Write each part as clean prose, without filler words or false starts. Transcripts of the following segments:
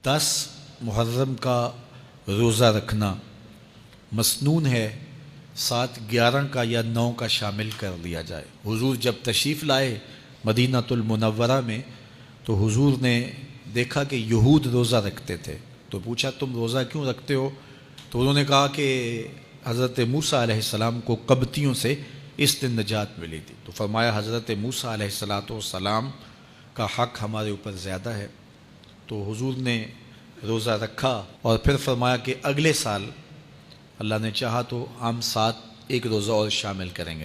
10 محرم کا روزہ رکھنا مسنون ہے، 7، 11 کا یا 9 کا شامل کر لیا جائے۔ حضور جب تشریف لائے مدینہ المنورہ میں تو حضور نے دیکھا کہ یہود روزہ رکھتے تھے، تو پوچھا تم روزہ کیوں رکھتے ہو؟ تو انہوں نے کہا کہ حضرت موسیٰ علیہ السلام کو قبطیوں سے اس دن نجات ملی تھی۔ تو فرمایا حضرت موسیٰ علیہ السلام کا حق ہمارے اوپر زیادہ ہے۔ تو حضور نے روزہ رکھا اور پھر فرمایا کہ اگلے سال اللہ نے چاہا تو ہم 7 ایک روزہ اور شامل کریں گے،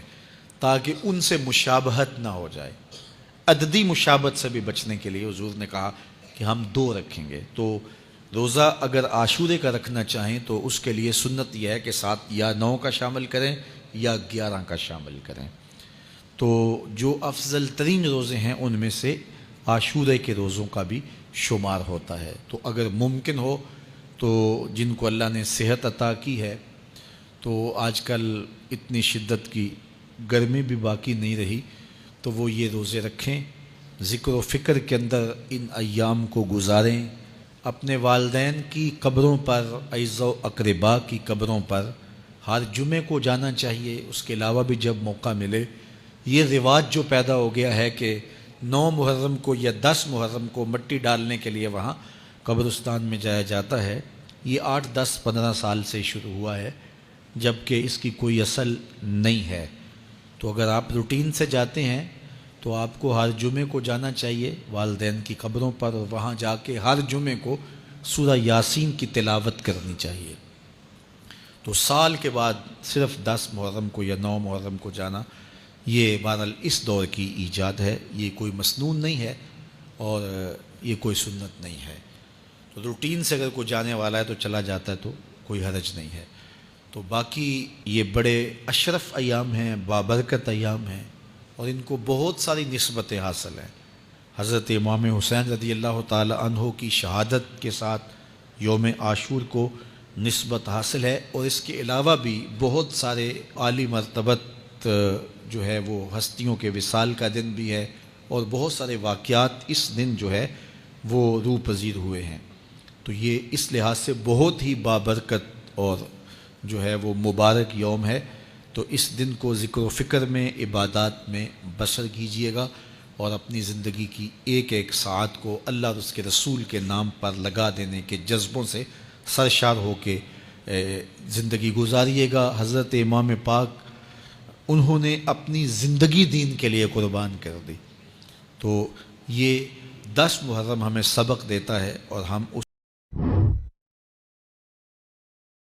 تاکہ ان سے مشابہت نہ ہو جائے۔ عددی مشابہت سے بھی بچنے کے لیے حضور نے کہا کہ ہم 2 رکھیں گے۔ تو روزہ اگر عاشورے کا رکھنا چاہیں تو اس کے لیے سنت یہ ہے کہ 7 یا 9 کا شامل کریں یا 11 کا شامل کریں۔ تو جو افضل ترین روزے ہیں ان میں سے عاشورے کے روزوں کا بھی شمار ہوتا ہے۔ تو اگر ممکن ہو تو جن کو اللہ نے صحت عطا کی ہے، تو آج کل اتنی شدت کی گرمی بھی باقی نہیں رہی، تو وہ یہ روزے رکھیں، ذکر و فکر کے اندر ان ایام کو گزاریں، اپنے والدین کی قبروں پر، اعزاء و اقرباء کی قبروں پر ہر جمعے کو جانا چاہیے۔ اس کے علاوہ بھی جب موقع ملے، یہ رواج جو پیدا ہو گیا ہے کہ 9 محرم کو یا 10 محرم کو مٹی ڈالنے کے لیے وہاں قبرستان میں جایا جاتا ہے، یہ 8، 10، 15 سال سے شروع ہوا ہے، جبکہ اس کی کوئی اصل نہیں ہے۔ تو اگر آپ روٹین سے جاتے ہیں تو آپ کو ہر جمعے کو جانا چاہیے والدین کی قبروں پر، اور وہاں جا کے ہر جمعے کو سورہ یاسین کی تلاوت کرنی چاہیے۔ تو سال کے بعد صرف 10 محرم کو یا 9 محرم کو جانا، یہ بہرحال اس دور کی ایجاد ہے، یہ کوئی مسنون نہیں ہے اور یہ کوئی سنت نہیں ہے۔ تو روٹین سے اگر کوئی جانے والا ہے تو چلا جاتا ہے تو کوئی حرج نہیں ہے۔ تو باقی یہ بڑے اشرف ایام ہیں، بابرکت ایام ہیں، اور ان کو بہت ساری نسبتیں حاصل ہیں۔ حضرت امام حسین رضی اللہ تعالی عنہ کی شہادت کے ساتھ یوم عاشور کو نسبت حاصل ہے، اور اس کے علاوہ بھی بہت سارے عالی مرتبت جو ہے وہ ہستیوں کے وصال کا دن بھی ہے، اور بہت سارے واقعات اس دن جو ہے وہ روح پذیر ہوئے ہیں۔ تو یہ اس لحاظ سے بہت ہی بابرکت اور جو ہے وہ مبارک یوم ہے۔ تو اس دن کو ذکر و فکر میں، عبادات میں بسر کیجیے گا، اور اپنی زندگی کی ایک ایک ساعت کو اللہ اور اس کے رسول کے نام پر لگا دینے کے جذبوں سے سرشار ہو کے زندگی گزاریے گا۔ حضرت امام پاک انہوں نے اپنی زندگی دین کے لیے قربان کر دی۔ تو یہ 10 محرم ہمیں سبق دیتا ہے، اور ہم اس